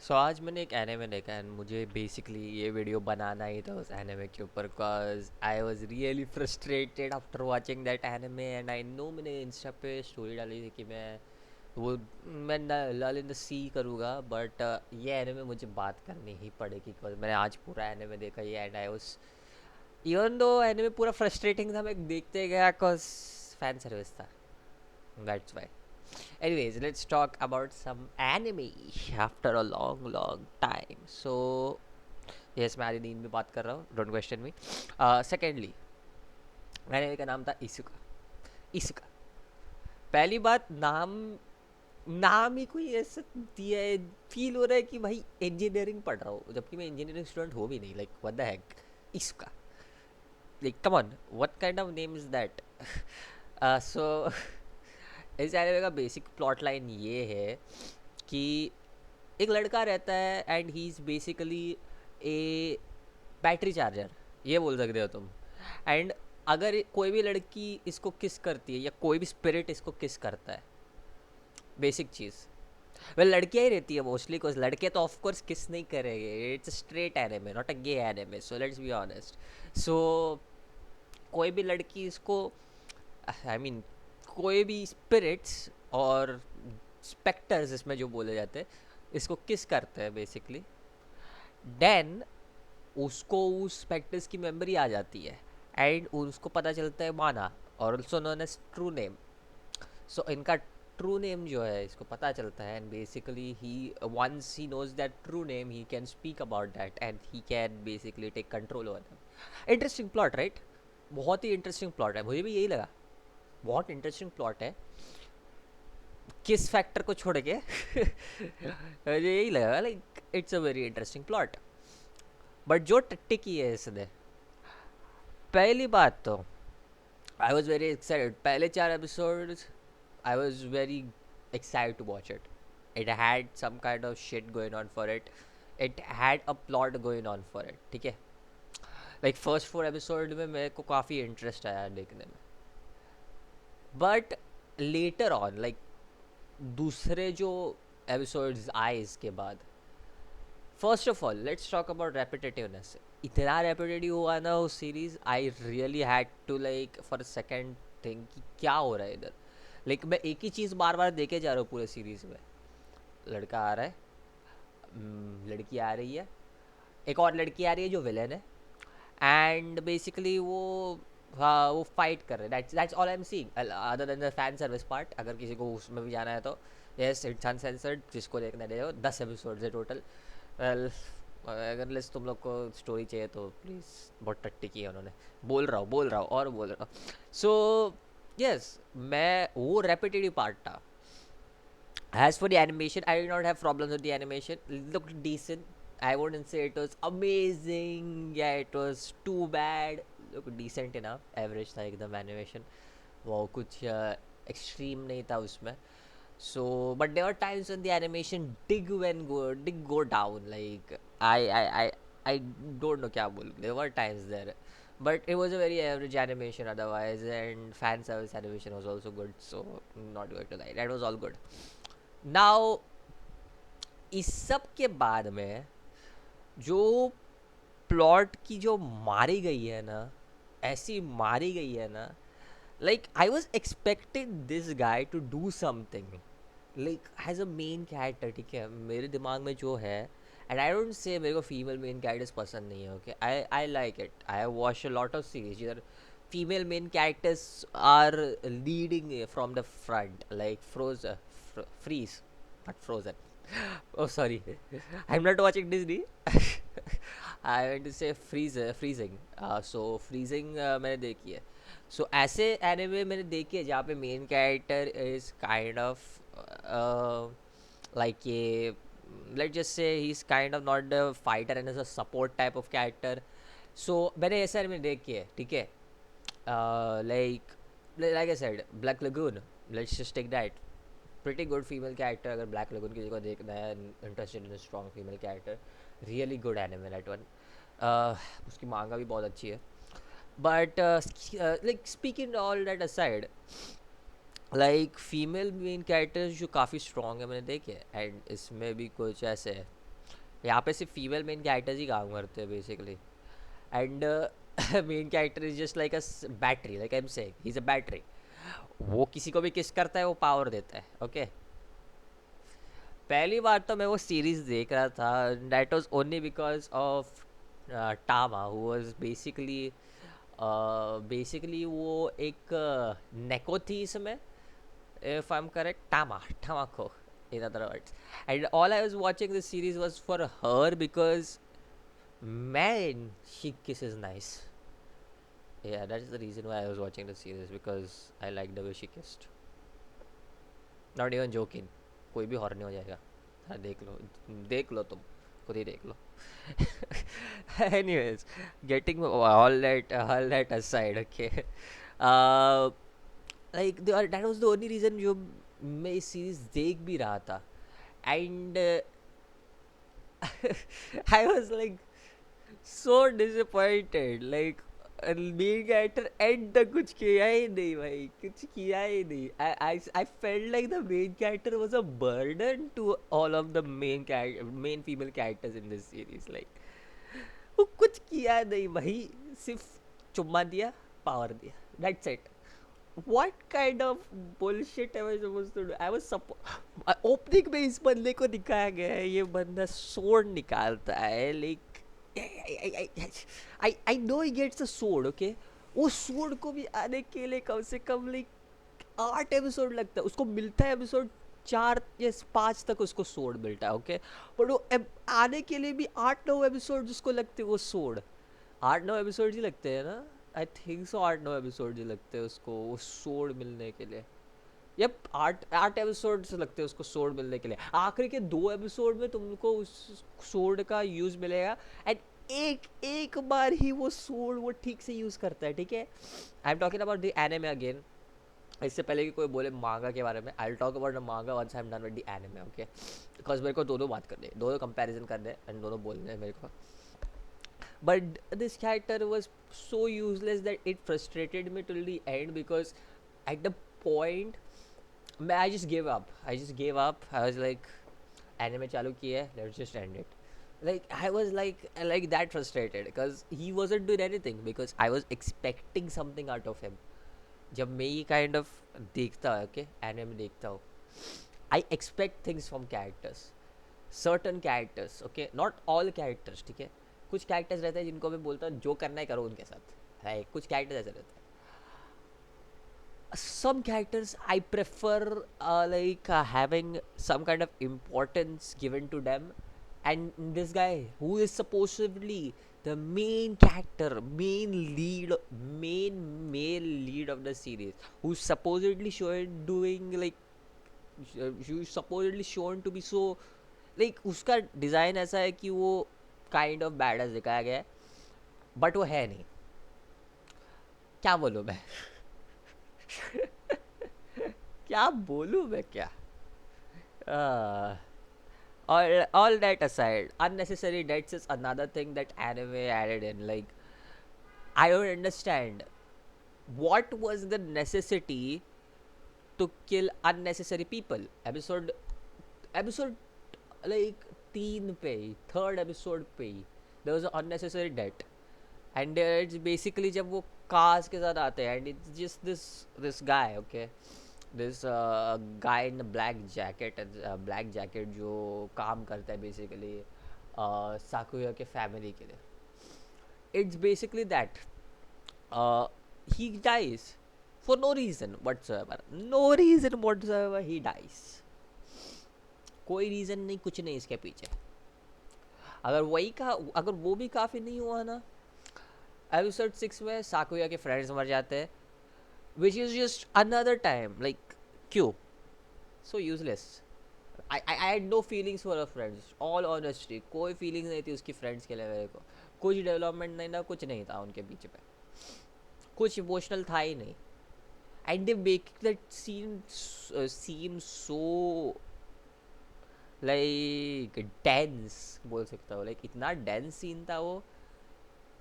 सो आज मैंने एक एनिमे देखा एंड मुझे बेसिकली ये वीडियो बनाना ही था उस एनिमे के ऊपर because I was really frustrated after watching that anime and I know मैंने इंस्टा पे स्टोरी डाली थी कि मैं लल इन द सी करूँगा बट ये एनिमे मुझे बात करनी ही पड़ेगी बिकॉज मैंने आज पूरा एनिमे देखा ये and I was even though anime पूरा फ्रस्ट्रेटिंग था मैं देखते गया बिकॉज फैन सर्विस था that's why. Anyways, let's talk about some anime after a long, long time. So, yes, मैं आधी नींद में बात कर रहा हूँ. Don't question me. Secondly, anime का नाम था इसुका. इसुका. पहली बात नाम नाम ही कोई ऐसा दिया है फील हो रहा है कि भाई इंजीनियरिंग पढ़ रहा हूँ जबकि मैं इंजीनियरिंग स्टूडेंट हो भी नहीं लाइक व्हाट द हेक इसुका like come on what kind of name is that so इस एनिमे का बेसिक प्लॉट लाइन ये है कि एक लड़का रहता है and he is basically A battery charger ये बोल सकते हो तुम एंड अगर कोई भी लड़की इसको किस करती है या कोई भी स्पिरिट इसको किस करता है बेसिक चीज़ वेल लड़कियाँ ही रहती है मोस्टली बिकॉज लड़के तो ऑफकोर्स किस नहीं करेंगे it's straight anime not a gay anime so let's be honest so कोई भी लड़की इसको आई मीन कोई भी स्पिरिट्स और स्पेक्टर्स इसमें जो बोले जाते हैं इसको किस करते हैं बेसिकली देन उसको उस स्पेक्टर्स की मेमोरी आ जाती है एंड उसको पता चलता है माना और also known as true name so इनका ट्रू नेम जो है इसको पता चलता है and basically he once he knows that true name he can speak about that and he can basically take control over them interesting plot right बहुत ही interesting plot है मुझे भी यही लगा बहुत इंटरेस्टिंग प्लॉट है किस फैक्टर को छोड़ के मुझे यही लगा like it's a very interesting plot but जो टट्टी की है इसने पहली बात तो आई वॉज वेरी एक्साइटेड पहले 4 episodes I was very excited to watch it. It had some kind of shit going on for it. It had a plot going on for it. ठीक है लाइक फर्स्ट 4 एपिसोड में मेरे को काफ़ी interest आया देखने में बट लेटर ऑन लाइक दूसरे जो एपिसोड्स आए इसके बाद first of all let's talk about repetitiveness इतना रेपिटेटिव हुआ ना उस series I really had to like for second think कि क्या हो रहा है इधर लाइक मैं एक ही चीज़ बार बार देखे जा रहा हूँ पूरे सीरीज में लड़का आ रहा है लड़की आ रही है एक और लड़की आ रही है जो विलेन है एंड बेसिकली वो हाँ वो फाइट कर रहे हैं that's all I am seeing other than the fan service part अगर किसी को उसमें भी जाना है तो यस इट्स अनसेंसर्ड जिसको देखने दे 10 एपिसोड है टोटल वेल अगर लिस्ट तुम लोग को स्टोरी चाहिए तो प्लीज़ बहुत टट्टी की है उन्होंने बोल रहा हूँ और बोल रहा हूँ सो यस मैं वो रेपिटेटिव पार्ट था as for the animation I did not have problems with the animation it looked decent I wouldn't say it was amazing yeah it was too bad looked decent enough average था एकदम animation वो कुछ extreme नहीं था उसमें so but there were times when the animation did go down like I don't know क्या बोलूँ there were times there but it was a very average animation otherwise and fan service animation was also good so not going to lie that was all good now इस सब के बाद में जो plot की जो मारी गई है ना ऐसी मारी गई है ना like I was expecting this guy to do something like has a main character ठीक है मेरे दिमाग में जो है एंड आई डोंट से मेरे को फीमेल मेन कैरेक्टर्स पसंद नहीं है okay I like it I have watch a lot of series जिधर female main characters are leading from the front like freeze not frozen oh sorry I'm not watching Disney I went to say freezing so freezing मैंने देखी है so ऐसे anime मैंने देखी है जहाँ पे main character is kind of like ये let's just say he's kind of not the fighter and is a support type of character so मैंने ऐसे एनिमे देखी है ठीक है like I said Black Lagoon let's just take that pretty good female character अगर black lagoon किसी को देखना है interested in strong female character really good anime that one उसकी मांगा भी बहुत अच्छी है but like speaking all that aside like female main characters जो काफ़ी स्ट्रॉन्ग है मैंने देखे एंड इसमें भी कुछ ऐसे है यहाँ पे सिर्फ फीमेल मेन कैरेक्टर्स ही काम करते हैं basically. And main character is just like a battery, like I am saying he is a battery. वो किसी को भी किस करता है वो पावर देता है. ओके पहली बार तो मैं वो सीरीज देख रहा था, that was only because of टामा who was basically वो एक नेको थी इसमें, if I'm correct, Tamako, in other words. And all I was watching this series was for her because, man, she kisses nice. Yeah, that's the reason why I was watching the series, because I liked the way she kissed. Not even joking. कोई भी horn नहीं हो जाएगा. हाँ देख लो तुम खुद ही देख लो. Anyways, getting all that aside, okay. Uh, that was the only reason जो मैं इस सीरीज देख भी रहा था. And I was like so disappointed, like main character and तक कुछ किया ही नहीं भाई, कुछ किया ही नहीं. I felt like the main character was a burden to all of the main female characters in this series. Like वो कुछ किया नहीं भाई, सिर्फ चुम्मा दिया, पावर दिया, that's it. What kind of bullshit am I supposed to do? Opening में इस बंदे को दिखाया गया है, ये बंदा सोड निकालता है. Like I know he gets a sword, okay. वो सोड को भी आने के लिए कम से कम लाइक 8 एपिसोड लगता है. उसको मिलता है एपिसोड 4 या 5 तक उसको सोड मिलता है, ओके. बट वो आने के लिए भी 8-9 एपिसोड उसको लगते हैं. वो सोड 8-9 एपिसोड ही लगते हैं ना, आई थिंक सो. 8-9 एपिसोड ही लगते हैं उसको वो सोड मिलने के लिए. यप 8 एपिसोड लगते हैं उसको सोड मिलने के लिए. आखिरी के 2 एपिसोड में तुमको उस सोड का यूज़ मिलेगा. एंड एक बार ही वो सोड वो ठीक से यूज़ करता है, ठीक है. I am talking about the anime again. इससे पहले कि कोई बोले मांगा के बारे में, I will talk about the manga once I am done with the anime, okay. Because मेरे को दोनों बात करने, दोनों कंपैरिजन करने एंड दोनों बोलने हैं मेरे को. But this character was so useless that it frustrated me till the end, because at the point I just gave up. I was like, anime chalu ki hai, let's just end it. Like I was like that frustrated because he wasn't doing anything, because I was expecting something out of him. जब मैं ये kind of देखता हूँ, okay, anime देखता हूँ, I expect things from characters, certain characters, okay, not all characters, ठीक है. कुछ कैरेक्टर्स रहते हैं जिनको मैं बोलता हूँ जो करना है करो उनके साथ, है. कुछ कैरेक्टर्स ऐसे रहते हैं. Some characters I prefer having some kind of importance given to them. And this guy who is supposedly the main character, main male lead of the series, who's supposedly shown to be so, like उसका design ऐसा है कि वो kind of badass दिखाया गया है, but वो है नहीं. क्या बोलूँ मैं? क्या बोलूँ मैं क्या? All that aside, unnecessary deaths is another thing that anime added in. Like, I don't understand what was the necessity to kill unnecessary people. Episode like 3 पे ही, third episode पे ही there was an unnecessary death. And it's basically जब वो cars के साथ आते हैं, and it's just this guy, okay, this guy in a black jacket जो काम करता है basically साकुया के family के लिए. It's basically that he dies for no reason whatsoever. He dies. कोई रीज़न नहीं, कुछ नहीं इसके पीछे. अगर वो भी काफ़ी नहीं हुआ ना, एपिसोड 6 में साकुया के फ्रेंड्स मर जाते हैं, which is just another time. Like क्यों? So useless. I had no feelings for a friends, all honestly. कोई फीलिंग्स नहीं थी उसकी फ्रेंड्स के लिए मेरे को. कुछ डेवलपमेंट नहीं था, कुछ नहीं था उनके बीच में, कुछ इमोशनल था ही नहीं. And they make that scene so like dense बोल सकता हूँ. लाइक इतना डेंस सीन था वो.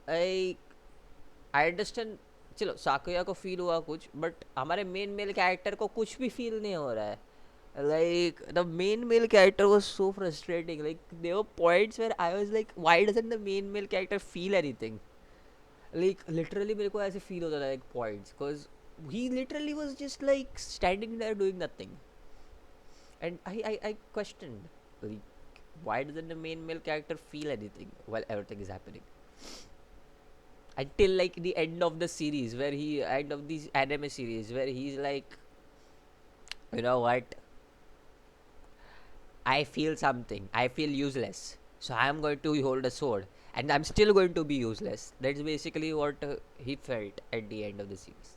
लाइक आई अंडरस्टैंड, चलो साकुया को फील हुआ कुछ, बट हमारे मेन मेल कैरेक्टर को कुछ भी फील नहीं हो रहा है. Like the main male character was so frustrating. Like there were points where I was like, why doesn't the main male character feel anything? Like literally मेरे को ऐसे feel होता था like points, cause he literally was just like standing there doing nothing, and I questioned, like, why doesn't the main male character feel anything while everything is happening? Until like the end of the series, where he end of this anime series, where he's like, you know what, I feel something. I feel useless. So I am going to hold a sword. And I'm still going to be useless. That's basically what he felt at the end of the series.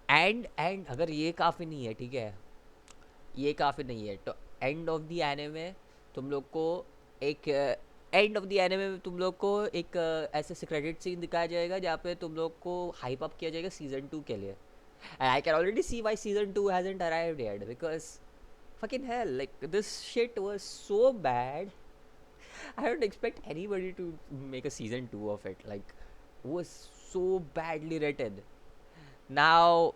And अगर ये काफ़ी नहीं है, ठीक है, ये काफ़ी नहीं है, तो एंड ऑफ द एनिमे तुम लोग को एक एंड ऑफ द एनिमे में तुम लोग को एक ऐसे क्रेडिट सीन दिखाया जाएगा जहाँ पे तुम लोग को हाइप अप किया जाएगा सीजन 2 के लिए. And I can already see why season 2 hasn't arrived yet, because fucking hell, like this shit was so bad. I don't expect anybody to make a season 2 of it. Like, it was so badly written. Now,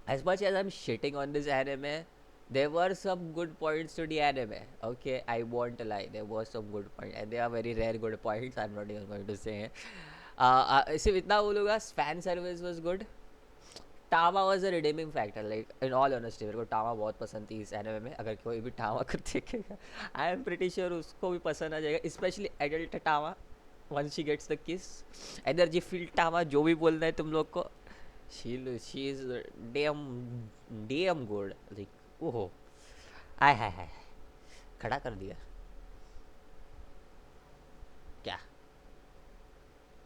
as much as I'm shitting on this anime, there were some good points to the anime. Okay, I won't lie. There were some good points, and they are very rare good points. I'm not even going to say. सिर्फ इतना बोलूँगा, fan service was good. टामा was a redeeming factor. Like in all honesty मेरे को टामा बहुत पसंद थी इस anime में. अगर कोई भी टामा को देखेगा, आई एम प्रिटी श्योर उसको भी पसंद आ जाएगा, specially adult Tama. Once she gets the kiss, energy field Tama, जो भी बोलना है तुम लोग को, she is damn damn good. Like ओहो, आय हाय हाय, खड़ा कर दिया क्या?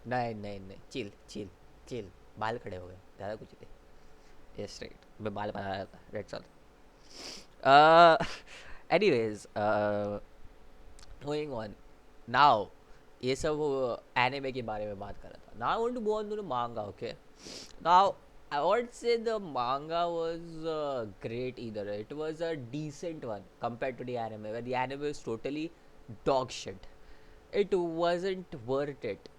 नहीं नहीं नहीं, चिल चिल चिल, बाल खड़े हो गए, ज़्यादा कुछ नहीं. यस राइट, मैं बाल बना रहा था, that's all. Anyways, going on now, ये सब एनिमे के बारे में बात कर रहा था. Now I want to go on to the manga. Okay, now I would say the manga was great either. It was a decent one compared to the anime, where the anime is totally dog shit. It wasn't worth it.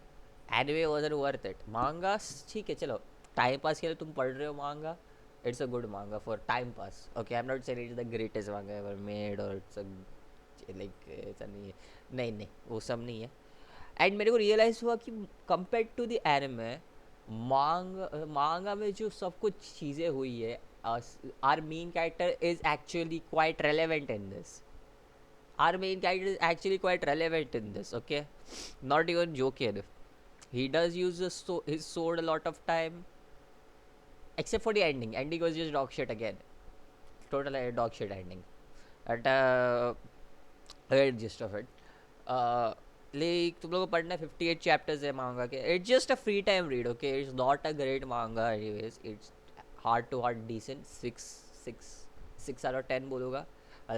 Anime wasn't worth it. Manga ठीक है, चलो time pass के लिए तुम पढ़ रहे हो मांगा, it's a good manga for time pass. Okay, I'm not saying it's the greatest manga ever made or it's a like ऐसा नहीं है, नहीं नहीं वो सब नहीं है. एंड मेरे को रियलाइज हुआ कि कंपेयर टू द एनिमे, मांगा में जो सब कुछ चीज़ें हुई है, our main character is actually quite relevant in this. Our main character is actually quite relevant in this. Okay, not even joking. He does use his sword a lot of time, except for the ending. Ending was just dog shit again. Total dog shit ending. But gist of it. Like तुम लोगों को पढ़ना 58 chapters है manga के. It's just a free time read. Okay, it's not a great manga anyways. It's hard to hard decent. 6 out of 10 बोलूँगा.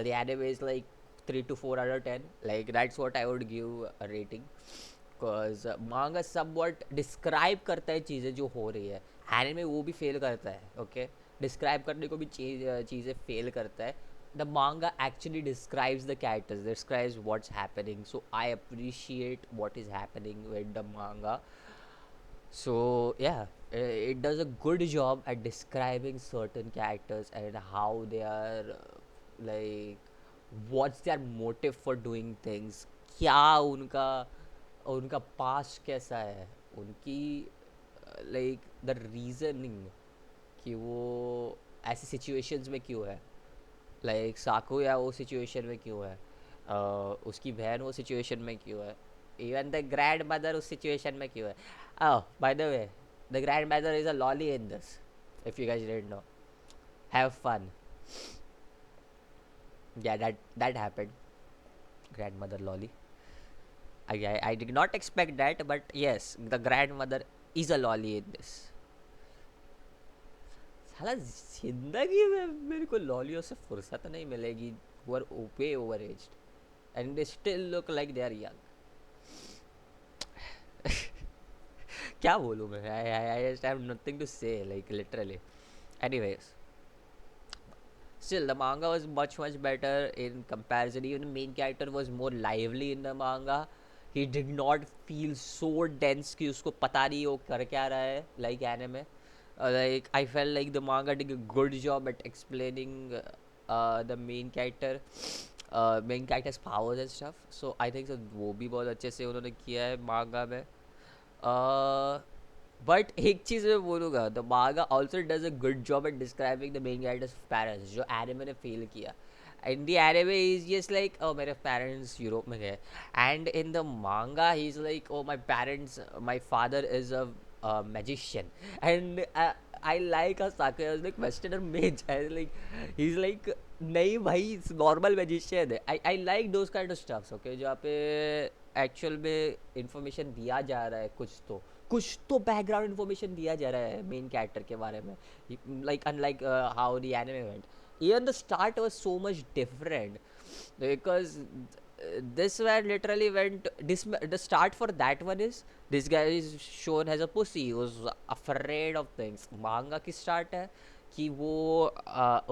The anime is like 3 to 4 out of 10. Like that's what I would give a rating. Cause मांगा somewhat describe करता है चीज़ें जो हो रही है. Anime वो भी फेल करता है. ओके, डिस्क्राइब करने को भी चीज़ें फेल करता है. The manga actually describes the characters, describes what's happening, so I appreciate what is happening with the manga. So yeah, it does a good job at describing certain characters and how they are, like, what's their motive for doing things, क्या उनका उनका past कैसा है, उनकी like the reasoning कि वो ऐसी situations में क्यों है. लाइक साकू या वो सिचुएशन में क्यों है, उसकी बहन वो सिचुएशन में क्यों है, इवन द ग्रैंड मदर उस सिचुएशन में क्यों है. Oh by the way, the grand mother is a lolly in this, if you guys didn't know. Have fun. Yeah, that happened. Grandmother lolly. I did not expect that, but yes, the grandmother is a lolly in this. साला जिंदगी में मेरे को लॉलियों से फुर्सत नहीं मिलेगी who are way overaged and they still look like they are young. क्या बोलूँ मैं, I just have nothing to say, like literally. Anyways, still the manga was much better in comparison. Even the main character was more lively in the manga. He did not feel so dense कि उसको पता नहीं वो कर क्या रहा है, like anime. Like I felt like the manga did a good job at explaining the main character's powers and stuff. So I think so वो भी बहुत अच्छे से उन्होंने किया है manga में. बट एक चीज़ मैं बोलूँगा, the manga also does a good job at describing the main characters parents, जो एनिमे ने फेल किया. In the anime is just like, oh मेरे पेरेंट्स यूरोप में गए, and in the manga he is like, oh my parents, my father is a magician, and I like a Sake. I was like, Westerner mage. I was like, he's like, नहीं भाई, normal magician है. I like those kind of stuffs, okay, जहाँ पे actual में information दिया जा रहा है, कुछ तो बैकग्राउंड इंफॉर्मेशन दिया जा रहा है मेन कैरेक्टर के बारे में, like unlike how the anime went. Even the start was so much different because this one literally went the start for that one is, this guy is shown as a pussy, he was afraid of things. Manga की start है कि वो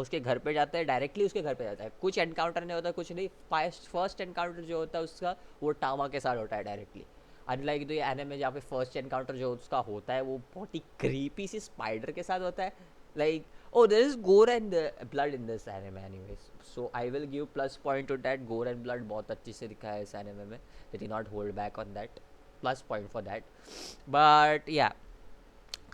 उसके घर पे जाता है, directly उसके घर पे जाता है, कुछ एनकाउंटर नहीं होता, कुछ नहीं. फर्स्ट एनकाउंटर जो होता है उसका, वो टामा के साथ होता है डायरेक्टली. अनलाइक द एनिमे जहाँ पे फर्स्ट एनकाउंटर जो उसका होता है वो बहुत ही क्रीपी सी स्पाइडर के साथ होता है. Like, oh, there is gore and blood in this anime anyways, so I will give plus point to that. Gore and blood बहुत अच्छी से दिखाया है इस anime में. They did not hold back on that. Plus point for that. But yeah,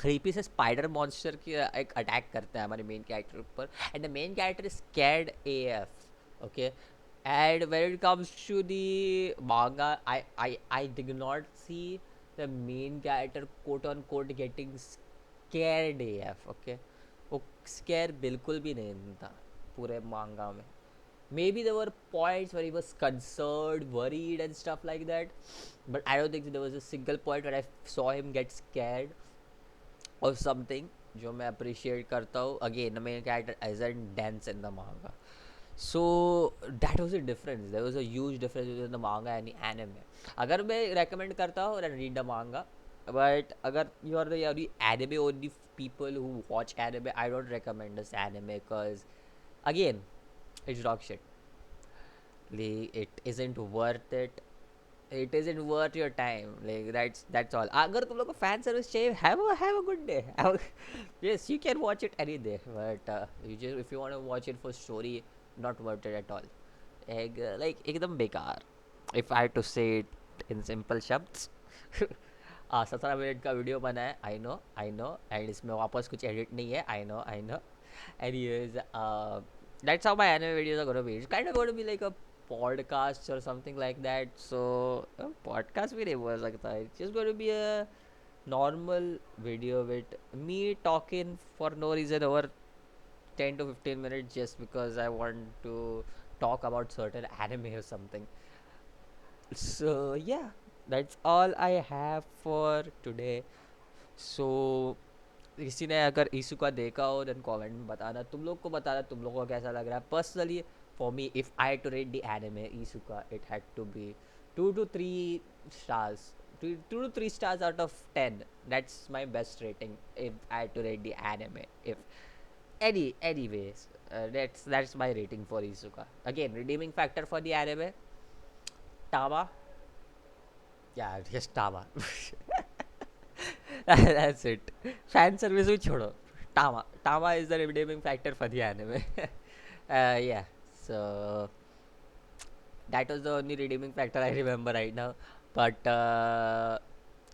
creepy से spider monster की एक अटैक करता है हमारे मेन कैरेक्टर ऊपर, and the main character is scared AF, okay. And when it comes to the manga, I did not see the main character quote on quote getting scared AF, okay. वो scare बिल्कुल भी नहीं था पूरे manga में. Maybe there were points where he was concerned, worried and stuff like that, but I don't think there was a single point where I saw him get scared और something, जो मैं appreciate करता हूँ. Again the main character isn't dense in the manga. So that was a difference. There was a huge difference between the manga and the anime. अगर मैं recommend करता हूँ then read the manga, but अगर you are the anime only people who watch anime, I don't recommend this anime because again it's dog shit. It isn't worth it. It isn't worth your time. Like that's all. अगर तुम लोग को fan service चाहिए, have a good day. Yes, you can watch it any day, but you just, if you want to watch it for story, not worth it at all. Like एकदम बेकार. If I had to say it in simple शब्द. 17 minute का video बना है, I know, and इसमें वापस कुछ edit नहीं है, I know. Anyways, that's how my anime videos are gonna be. It's kind of gonna be like a podcast or something like that. So podcast भी नहीं बोल सकता. It's just gonna be a normal video with me talking for no reason over 10 to 15 minutes just because I want to talk about certain anime or something. So yeah, that's all I have for today. So किसी ने अगर ईसु का देखा हो then comment में बताना, तुम लोग को बताना तुम लोग को कैसा लग रहा है. Personally for me, if I to rate the anime ईसु का, it had to be 2 to 3 stars, 2 to 3 stars out of 10. That's my best rating if I had to rate the anime. If anyways, that's my rating for Izuka. Again, redeeming factor for the anime, Tama. Yeah, just Tama. That's it. Fan service भी छोड़ो. Tama is the redeeming factor for the anime. Yeah. So that was the only redeeming factor I remember right now. But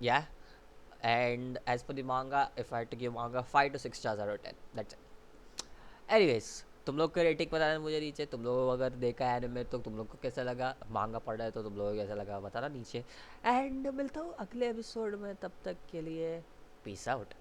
yeah. And as for the manga, if I had to give manga 5 to 6 stars out of 10. That's it. Anyways, तुम लोग का rating बताना मुझे नीचे. तुम लोग अगर देखा है एनिमे तो तुम लोग को कैसा लगा, मांगा पढ़ा है तो तुम लोगों को कैसा लगा बताना नीचे. एंड मिलता हूँ अगले एपिसोड में, तब तक के लिए पीस आउट.